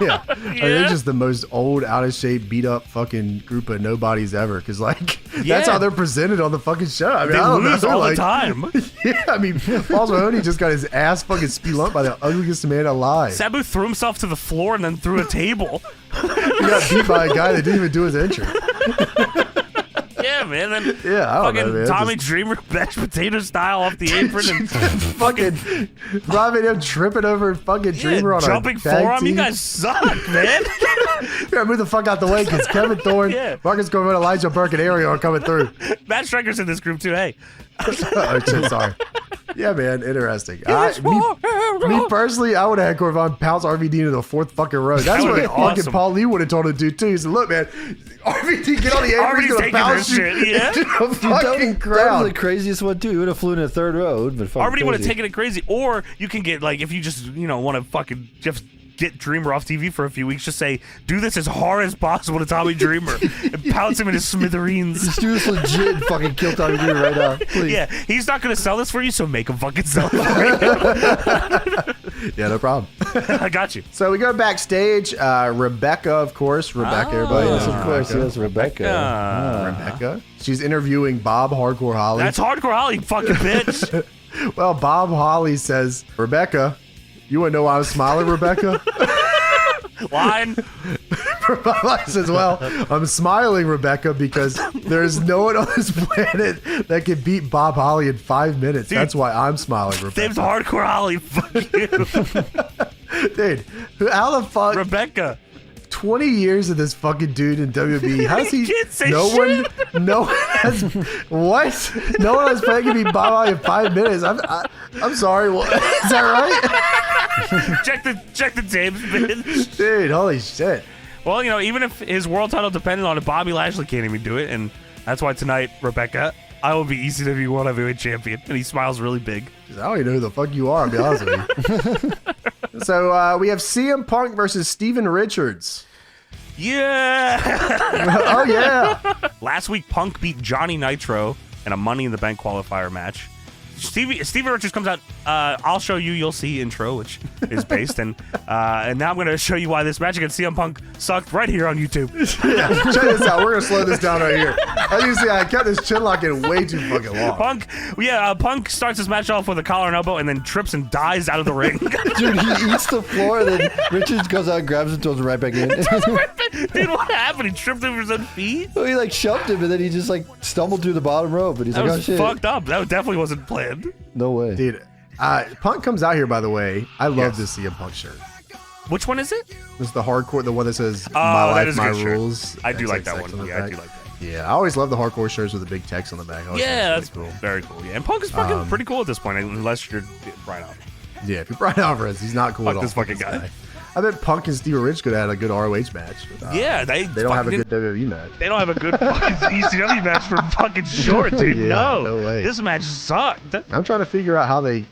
Yeah. I mean, they're just the most old, out of shape, beat up fucking group of nobodies ever. Because, like, that's how they're presented on the fucking show. I mean, they I don't lose know, all like, the time. Yeah, I mean, Paul Mahoney just got his ass fucking spelumped by the ugliest man alive. Sabu threw himself to the floor and then threw a table. He got beat by a guy that didn't even do his entrance. Yeah, man. Then Yeah, I don't know, man. Tommy Dreamer mashed potato style off the apron and fucking Robin him tripping over fucking Dreamer on jumping a tag forearm. team. You guys suck, man. You gotta move the fuck out the way because Kevin Thorne, Marcus Corbin, Elijah Burke, and Ariel are coming through. Matt Striker's in this group too. Hey. Oh shit, sorry. Yeah, man, interesting. Me personally, I would have had Corvin pounce RVD into the fourth fucking row. That's what fucking Paul Lee would have told him to do too. He said, "Look, man, RVD get on the apron, he's gonna bounce you into the fucking crowd." That was the craziest one too. He would have flown in the third row. RVD would have taken it crazy, or you can get like if you just want to fucking just get Dreamer off TV for a few weeks, just say, do this as hard as possible to Tommy Dreamer and pounce him in his smithereens. Just do this legit and fucking kill Tommy Dreamer right now, please. Yeah, he's not going to sell this for you, so make him fucking sell it for you. Yeah, no problem. I got you. So we go backstage. Rebecca, of course. Rebecca, everybody. Yes, of course. Yes, Rebecca. Rebecca. She's interviewing Bob Hardcore Holly. That's Hardcore Holly, fucking bitch. Well, Bob Holly says, Rebecca, you want to know why I'm smiling, Rebecca? Line. Bob Holly says, well, I'm smiling, Rebecca, because there's no one on this planet that can beat Bob Holly in 5 minutes. Dude, that's why I'm smiling, Rebecca. Name's Hardcore Holly. Fuck you. Dude, how the fuck? Rebecca. 20 years of this fucking dude in WWE. How does he? Can't say no shit. No one has. What? No one has played me Bob Holly in 5 minutes. I'm sorry. What? Is that right? check the tapes, bitch. Dude, holy shit. Well, even if his world title depended on it, Bobby Lashley can't even do it, and that's why tonight, Rebecca, I will be ECW World Heavyweight Champion. And he smiles really big. I don't even know who the fuck you are, I'll be honest with you. So we have CM Punk versus Steven Richards. Yeah. Oh, yeah. Last week, Punk beat Johnny Nitro in a Money in the Bank qualifier match. Steven Richards comes out. I'll show you. You'll see intro, which is based, and now I'm going to show you why this match against CM Punk sucked right here on YouTube. Yeah, check this out. We're going to slow this down right here. As you see, I kept this chin lock in way too fucking long. Punk starts his match off with a collar and elbow, and then trips and dies out of the ring. Dude, he eats the floor, and then Richards goes out, grabs him, throws him right back in. Dude, what happened? He tripped over his own feet? Well, he shoved him, and then he just stumbled through the bottom rope. But he's that like, was oh shit, fucked up. That definitely wasn't planned. No way. Dude, Punk comes out here, by the way. I love this CM Punk shirt. Which one is it? It's the hardcore, the one that says "My life, my rules." Shirt. I do like that one. Yeah, I do like that. Yeah, I always love the hardcore shirts with the big text on the back. Yeah, that's cool. Very cool. Yeah, and Punk is fucking pretty cool at this point, unless you're Brian Alvarez. Yeah, if you're Brian Alvarez, he's not cool at all. This fucking guy. I bet Punk and Steve Rich could have had a good ROH match. Yeah, they don't have a good WWE match. They don't have a good fucking ECW match for fucking short, dude. Yeah, no way. This match sucked. I'm trying to figure out how they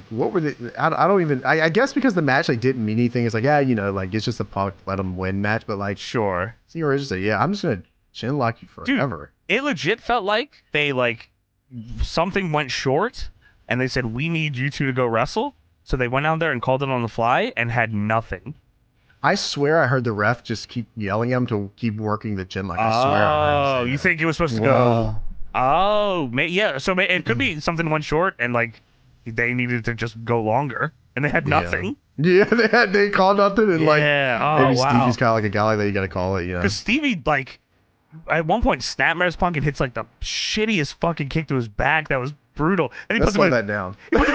what were they? I don't even. I guess because the match didn't mean anything. It's it's just a Punk let him win match. But sure. Steve Rich said, "Yeah, I'm just gonna chin lock you forever." Dude, it legit felt like they something went short, and they said, "We need you two to go wrestle." So they went out there and called it on the fly and had nothing. I swear I heard the ref just keep yelling at him to keep working the chin lock. I swear. Oh, you think it was supposed to go? Oh, yeah. So it could be something went short and they needed to just go longer and they had nothing. Yeah, they called nothing and maybe Stevie's kind of like a guy like that. You got to call it, Because Stevie at one point snapmares Punk and hits the shittiest fucking kick to his back that was brutal. And Let's slow that down. He puts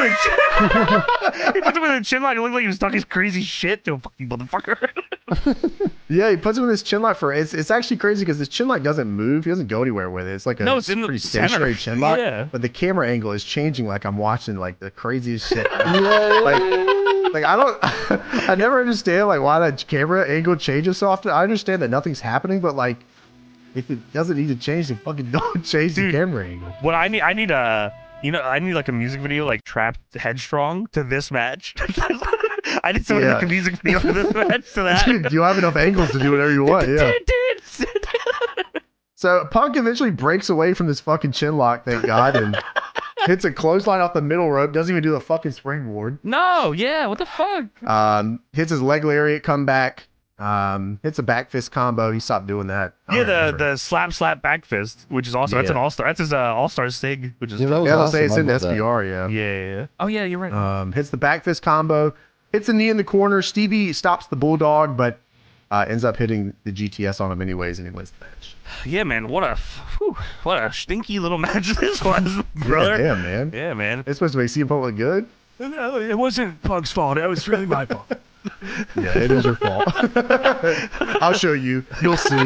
him in a chin lock. It looked like he was talking his crazy shit to a fucking motherfucker. Yeah, he puts him in his chin lock it's actually crazy because his chin lock doesn't move. He doesn't go anywhere with it. It's like it's in pretty the center. stationary chin lock. Yeah. But the camera angle is changing like I'm watching the craziest shit. I never understand why that camera angle changes so often. I understand that nothing's happening, but if it doesn't need to change, then fucking don't change the camera angle. What I need a music video Trapped Headstrong to this match. I need someone to make a music video for this match to that. Dude, you have enough angles to do whatever you want, yeah. So Punk eventually breaks away from this fucking chin lock, thank God, and hits a clothesline off the middle rope. Doesn't even do the fucking springboard. No, yeah, what the fuck? Hits his leg lariat, comeback. Hits a back fist combo. He stopped doing that. Yeah, the slap back fist, which is also that's an all-star. That's his all-star Stig, which is I'll say it's in SBR. Yeah. Oh yeah, you're right. Hits the back fist combo. Hits a knee in the corner. Stevie stops the bulldog, but ends up hitting the GTS on him anyways, and he wins the match. Yeah, man. What a stinky little match this was, brother. Yeah, man. Yeah, man. It's supposed to make CM Punk look good. It wasn't Punk's fault. It was really my fault. Yeah, it is your fault. I'll show you. You'll see.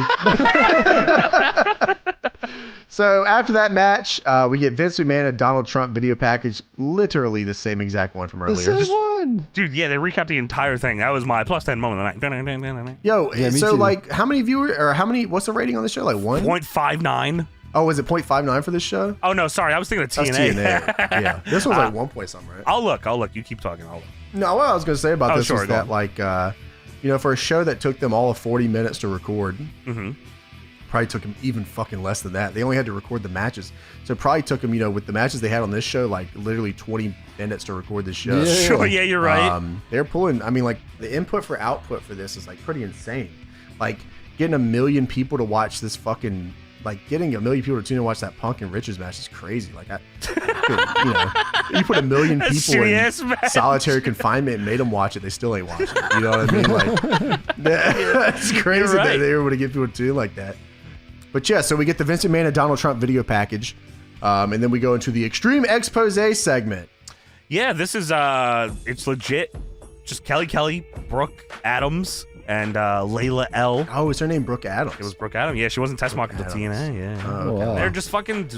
So after that match, we get Vince McMahon and Donald Trump video package, literally the same exact one from earlier. The same one. Dude, yeah, they recapped the entire thing. That was my plus 10 moment of the night. Yo, Yeah, me so too. like, how many viewers or how many? What's the rating on the show? Like 1? 0.59. Oh, is it 0.59 for this show? Oh no, sorry, I was thinking of That's TNA. TNA. Yeah, this was like 1 point something, right? I'll look. You keep talking. I'll look. No, what I was gonna say about this sure, was go that on. like, for a show that took them all of 40 minutes to record. Mm-hmm. Probably took them even fucking less than that. They only had to record the matches. So it probably took them, with the matches they had on this show, like literally 20 minutes to record this show. Yeah. Sure, yeah, you're right. They're pulling, like the input for output for this is like pretty insane. Like getting 1 million people to watch this fucking, like getting 1 million people to tune in and watch that Punk and Richards match is crazy. Like, you put 1 million people in solitary confinement and made them watch it, they still ain't watching it. You know what I mean? Like, it's crazy that they were able to get people to tune like that. But yeah, so we get the Vince McMahon and Donald Trump video package, and then we go into the Extreme Expose segment. Yeah, this is it's legit. Just Kelly, Brooke Adams, and Layla L. Oh, is her name Brooke Adams? It was Brooke Adams. Yeah, she wasn't test marking until TNA. Yeah. Oh, okay. wow. They're just fucking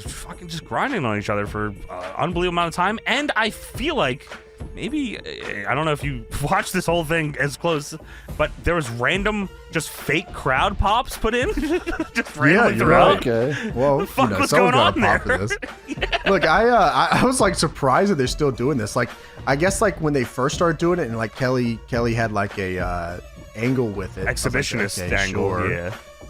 grinding on each other for unbelievable amount of time, and I feel like maybe I don't know if you watched this whole thing as close, but there was random just fake crowd pops put in, just randomly you're throughout. right. Okay. Well, fuck was someone's going got a on pop there? for this. Look, I was like surprised that they're still doing this. Like, I guess like when they first started doing it, and like Kelly had like a angle with it, Exhibitionist I was like, okay, angle. sure.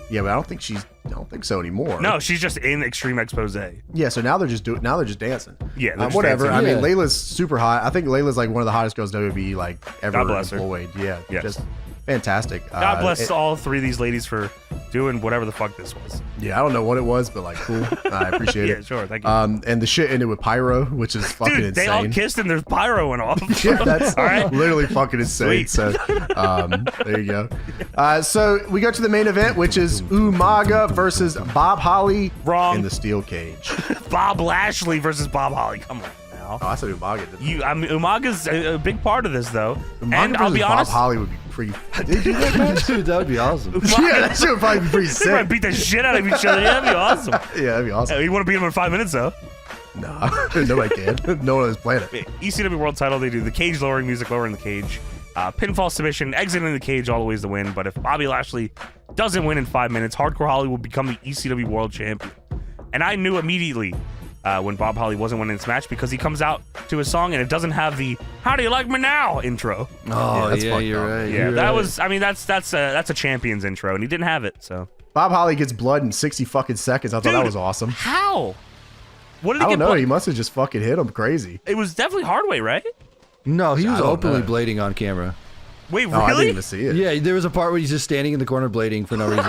Yeah. But I don't think so anymore. No, she's just in Extreme Expose. Yeah, so now they're just dancing. Yeah, they're just whatever. dancing. I mean, Yeah. Layla's super hot. I think Layla's like one of the hottest girls WWE like ever God bless her. employed. Yeah, Yes. just fantastic. God bless all three of these ladies for doing whatever the fuck this was. Yeah, I don't know what it was, but like, cool. I appreciate Yeah, it. sure, thank you. And the shit ended with pyro, which is fucking Dude, insane. they all kissed and there's pyro went off. Yeah, that's all right. literally fucking insane. Sweet. So, there you go. So we go to the main event, which is Umaga versus Bob Holly Wrong. in the steel cage. Bob Lashley versus Bob Holly. Come on now. Oh, I said Umaga. Umaga's a big part of this, though. Umaga And I'll versus be honest, Bob Holly would be pretty. Did you do that match? Dude, that would be awesome. Yeah, that shit would probably be pretty they might sick. beat the shit out of each other. Yeah, that'd be awesome. Yeah, that'd be awesome. You want to beat him in 5 minutes, though? Nah, nobody can. No one on this planet. ECW World Title, they do the cage lowering music, lowering the cage. Pinfall submission, exiting the cage, all the ways to win. But if Bobby Lashley doesn't win in 5 minutes, Hardcore Holly will become the ECW World Champion. And I knew immediately when Bob Holly wasn't winning this match because he comes out to his song and it doesn't have the "How do you like me now?" intro. Oh, that's yeah, fucked you're up. right. Yeah, you're that right. was. I mean, that's a champion's intro, and he didn't have it. So Bob Holly gets blood in 60 fucking seconds. I thought that Dude, was awesome. how? What did he I don't get? know. He must have just fucking hit him crazy. It was definitely Hardway, right? No, he was I don't openly know. blading on camera. Wait, Oh, I didn't really? even see it. Yeah, there was a part where he's just standing in the corner blading for no reason,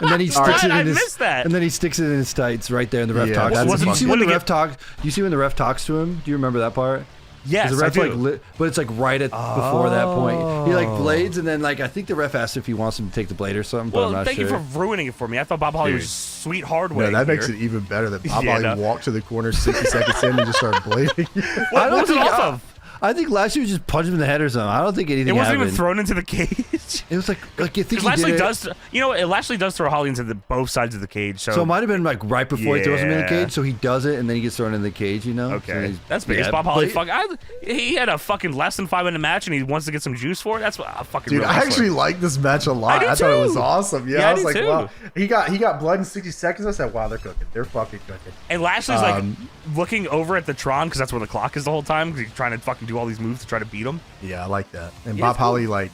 and then he sticks it I in his. missed that. And then he sticks it in his tights right there in the ref Yeah, talks. that's Do you see fun. when the What did he ref talks? Do you see when the ref talks to him? Do you remember that part? Yes, The ref I do. like, but it's like right at before that point. He like blades, and then like I think the ref asked if he wants him to take the blade or something, but Well, I'm not thank sure. you for ruining it for me. I thought Bob Holly Dude. was sweet Hardway. No, that makes here. it even better that Bob Yeah, Holly no. walked to the corner 60 seconds in and just started bleeding. What was it off of? I think Lashley was just punched him in the head or something. I don't think anything It wasn't happened. even thrown into the cage. It was like you think Because he Lashley did it. does, Lashley does throw Holly into both sides of the cage. So, So it might have been like right before he throws him in the Yeah. cage, so he does it and then he gets thrown in the cage, you know? So okay, he's- that's big. yeah, Is Bob Holly but- he had a fucking less than 5 minute match and he wants to get some juice for it. That's what a fucking Dude, real I wrestler. actually like this match a lot. I do thought it was too. awesome. Yeah, Yeah, I I was do like, too. wow. He got blood in 60 seconds. I said, wow, they're cooking. They're fucking cooking. And Lashley's like looking over at the Tron because that's where the clock is the whole time because he's trying to fucking do all these moves to try to beat him. Yeah, I like that. And Yeah, Bob it's cool. Holly, like,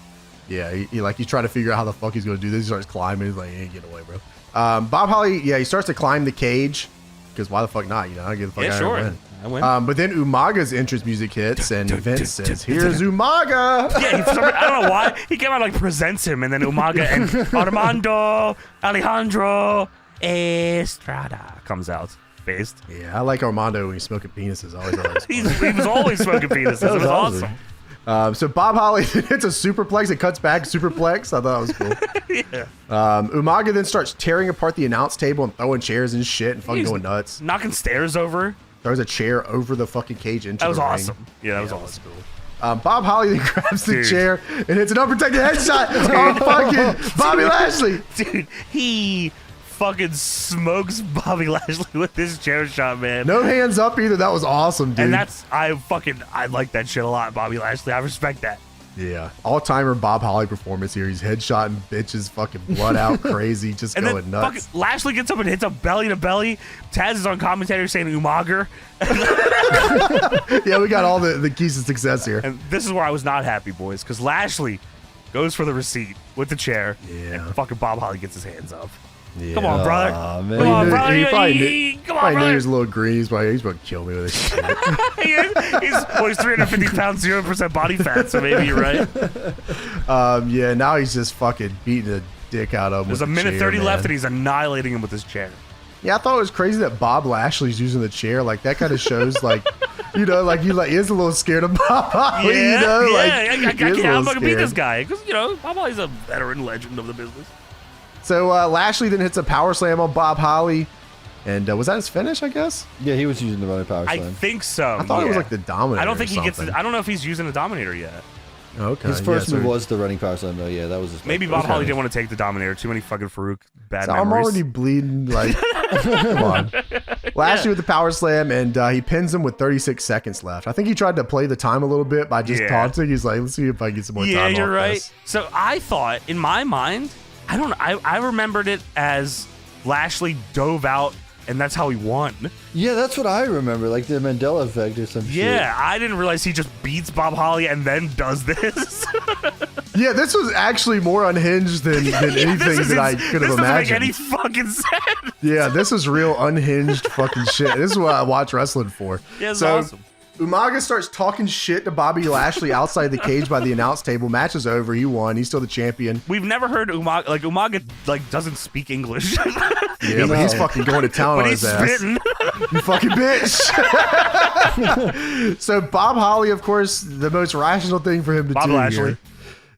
yeah, he's trying to figure out how the fuck he's going to do this. He starts climbing. He's like, he ain't getting away, bro. Bob Holly, yeah, he starts to climb the cage because why the fuck not? You know, I give the fuck Yeah, out sure. of I win. But then Umaga's entrance music hits and Vince says, here's Umaga. Yeah, I don't know why. He came out like presents him, and then Umaga and Armando Alejandro Estrada comes out faced. Yeah, I like Armando when he's smoking penises. I always He was always smoking penises. It was awesome. So Bob Holly hits a superplex. It cuts back, superplex. I thought that was cool. Yeah. Umaga then starts tearing apart the announce table and throwing chairs and shit and fucking going nuts. Knocking stairs over. Throws a chair over the fucking cage into That was the ring. awesome. Yeah, that was awesome. Cool. Bob Holly then grabs the chair and hits an unprotected headshot on fucking Bobby Lashley. Dude, he fucking smokes Bobby Lashley with this chair shot, man. No hands up either. That was awesome, dude. And I like that shit a lot, Bobby Lashley. I respect that. Yeah. All-timer Bob Holly performance here. He's headshotting bitches, fucking blood out crazy, just and going then nuts. Lashley gets up and hits a belly to belly. Taz is on commentator saying Umaga. Yeah, we got all the keys to success here. And this is where I was not happy, boys, because Lashley goes for the receipt with the chair, and fucking Bob Holly gets his hands up. Yeah. Come on, brother. Man. Come on, brother. He probably Come on, knew he brother. was a little green. He's about to kill me with this shit. he's 350 pounds, 0% body fat, so maybe you're right. Yeah, now he's just fucking beating the dick out of him. There's a minute 30 left, and he's annihilating him with his chair. Yeah, I thought it was crazy that Bob Lashley's using the chair. Like, that kind of shows, like, you know, like he is a little scared of Bob Holly, you know? I'm not going to beat this guy, because, you know, Bob Holly's a veteran legend of the business. So Lashley then hits a power slam on Bob Holly. And was that his finish, I guess? Yeah, he was using the running power slam. I think so. I thought it was like the Dominator. I don't think or he gets something. I don't know if he's using the Dominator yet. Okay. His first move was the running power slam, though. Yeah, that was his Maybe Bob Holly didn't want to take the Dominator. Too many fucking Farouk bad So memories. I'm already bleeding. Like, come on. Lashley with the power slam, and he pins him with 36 seconds left. I think he tried to play the time a little bit by just taunting. He's like, let's see if I can get some more time. Yeah, off you're right. this. So I thought, in my mind, I don't know. I remembered it as Lashley dove out, and that's how he won. Yeah, that's what I remember, like the Mandela effect or some shit. Yeah, I didn't realize he just beats Bob Holly and then does this. Yeah, this was actually more unhinged than anything that I could have imagined. This doesn't make any fucking sense. Yeah, this is real unhinged fucking shit. This is what I watch wrestling for. Yeah, it's so, awesome. Umaga starts talking shit to Bobby Lashley outside the cage by the announce table. Match is over. He won. He's still the champion. We've never heard Umaga. Like, Umaga doesn't speak English. Yeah, but he's fucking going to town on his ass. Spitting. You fucking bitch. So Bob Holly, of course, the most rational thing for him to do Lashley. here.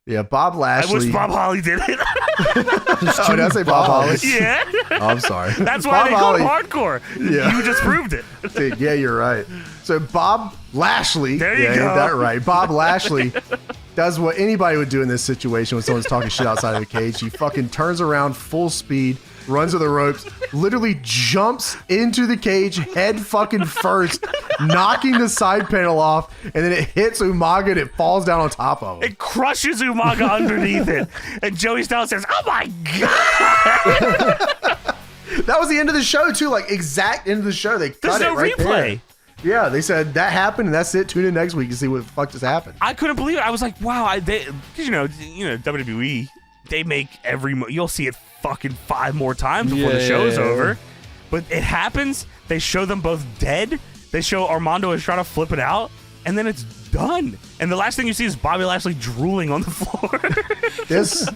Yeah, Bob Lashley. I wish Bob Holly did it. Oh, did I say Bob Holly? Yeah. Oh, I'm sorry. That's why Bob they call him Holly. hardcore. Yeah. You just proved it. Dude, yeah, you're right. So Bob Lashley. There you yeah, go. Ain't that right? Bob Lashley does what anybody would do in this situation when someone's talking shit outside of the cage. He fucking turns around full speed, runs to the ropes, literally jumps into the cage head fucking first, knocking the side panel off, and then it hits Umaga and it falls down on top of him. It crushes Umaga underneath it. And Joey Styles says, "Oh my God." That was the end of the show too, like exact end of the show. They There's cut no it right replay. there. Yeah, they said that happened and that's it. Tune in next week to see what the fuck just happened. I couldn't believe it. I was like, wow, because you know, WWE, they make you'll see it fucking 5 more times before the show's over. But it happens, they show them both dead, they show Armando Estrada flipping out, and then it's done. And the last thing you see is Bobby Lashley drooling on the floor. This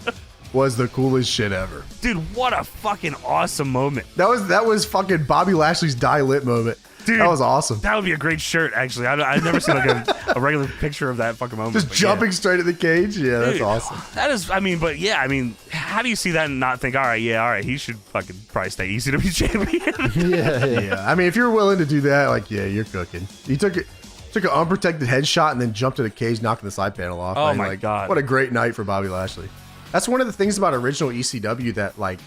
was the coolest shit ever. Dude, what a fucking awesome moment. That was fucking Bobby Lashley's die lit moment. Dude, that was awesome. That would be a great shirt, actually. I've never seen like a regular picture of that fucking moment. Just jumping straight at the cage. Yeah, that's awesome. That is, how do you see that and not think, all right, he should fucking probably stay ECW champion? Yeah. I mean, if you're willing to do that, like, yeah, you're cooking. He took an unprotected headshot and then jumped to the cage, knocking the side panel off. Oh, my God. What a great night for Bobby Lashley. That's one of the things about original ECW that, like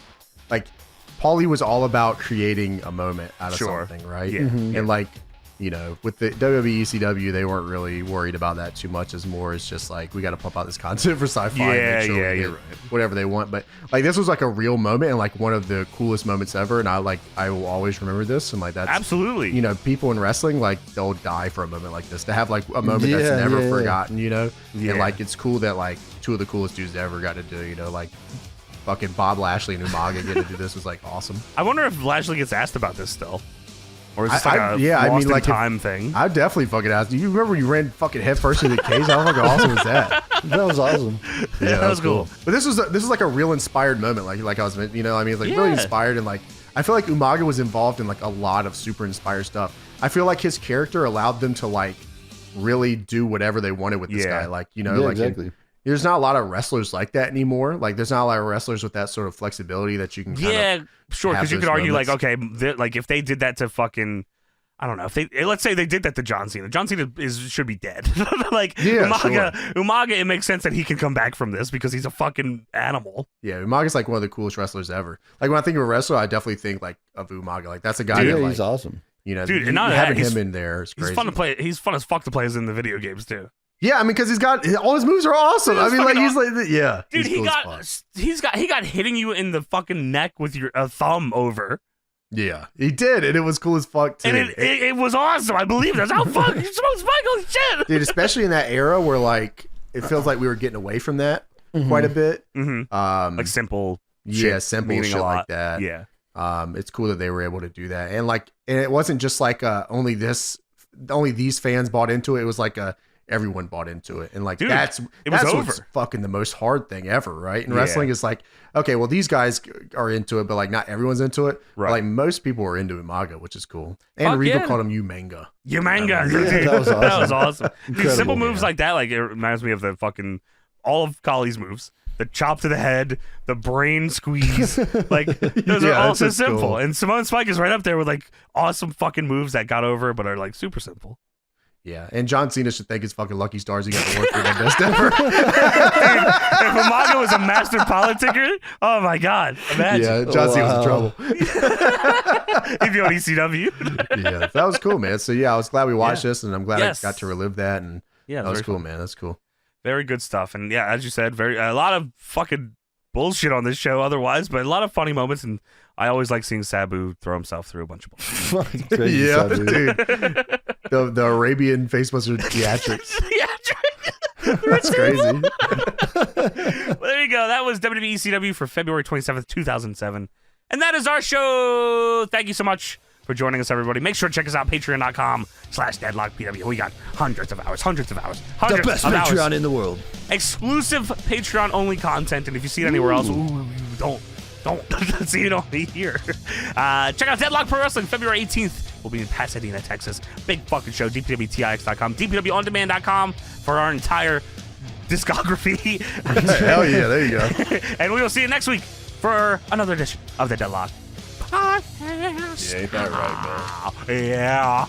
Paulie was all about creating a moment out of something, right? Yeah. Mm-hmm. And like, you know, with the WWE ECW, they weren't really worried about that too much. As more as just like, we got to pump out this content for sci-fi. Yeah, and make sure we you're get right. whatever they want. But like, this was like a real moment and like one of the coolest moments ever. And I will always remember this. And like, that's absolutely, you know, people in wrestling, like they'll die for a moment like this, to have like a moment that's never forgotten, you know? Yeah. And like, it's cool that like 2 of the coolest dudes ever got to do, you know, like fucking Bob Lashley and Umaga getting to do this was like awesome. I wonder if Lashley gets asked about this still, or is this like a lost in time thing? I definitely fucking asked. You remember when you ran fucking head first into the cage? How fucking awesome was that? That was awesome. Yeah, that was cool. But this was like a real inspired moment. Like I was, you know, I mean, like really inspired, and like I feel like Umaga was involved in like a lot of super inspired stuff. I feel like his character allowed them to like really do whatever they wanted with this guy. Like, you know, like exactly. There's not a lot of wrestlers like that anymore. Like, there's not a lot of wrestlers with that sort of flexibility that you can kind of sure, because you could argue, like, okay, like, if they did that to fucking, I don't know, if they, let's say they did that to John Cena. John Cena should be dead. Like, Umaga, it makes sense that he can come back from this because he's a fucking animal. Yeah, Umaga's like one of the coolest wrestlers ever. Like, when I think of a wrestler, I definitely think, like, of Umaga. Like, that's a guy that, like, he's awesome. You know, dude, and not having him in there is crazy. He's fun to play. He's fun as fuck to play as in the video games, too. Yeah, I mean, because he's got all his moves are awesome. I mean, like he's like, yeah, dude, he got hitting you in the fucking neck with your thumb over. Yeah, he did, and it was cool as fuck too. And it was awesome. I believe that's how fuck you're supposed to fight. Holy shit, dude! Especially in that era where like it feels like we were getting away from that quite a bit. Like simple, simple shit like that. Yeah, it's cool that they were able to do that, and it wasn't just like only these fans bought into it. It was like everyone bought into it, and like, dude, that's what's fucking the most hard thing ever, right? And wrestling is like, okay, well, these guys are into it, but like not everyone's into it. Right. Like most people are into Umaga, which is cool. And Reba called him Ūmaga. That was awesome. Dude, simple moves like that, like, it reminds me of the fucking all of Kali's moves. The chop to the head, the brain squeeze, like those are all so simple. Cool. And Simone Spike is right up there with like awesome fucking moves that got over, but are like super simple. Yeah, and John Cena should thank his fucking lucky stars he got to work with the best ever. Dude, if Umaga was a master politicker, oh my god, imagine. Yeah, John Cena was in trouble. He'd be on ECW. Yeah, that was cool, man. So yeah, I was glad we watched this, and I'm glad I got to relive that, and that was cool, man. That's cool. Very good stuff, and yeah, as you said, a lot of fucking bullshit on this show otherwise, but a lot of funny moments, and I always like seeing Sabu throw himself through a bunch of bullshit. Yeah, dude. The Arabian facebuster theatrics. That's crazy. Well, there you go. That was WWE ECW for February 27th, 2007. And that is our show. Thank you so much for joining us, everybody. Make sure to check us out, patreon.com/DeadlockPW. We got hundreds of hours. The best Patreon in the world. Exclusive Patreon-only content. And if you see it anywhere else, don't see it only here. Check out Deadlock Pro Wrestling February 18th. We'll be in Pasadena, Texas. Big fucking show. DPWTIX.com. DPWOnDemand.com for our entire discography. Hell yeah, there you go. And we will see you next week for another edition of the Deadlock Podcast. Yeah, ain't that right, man? Yeah.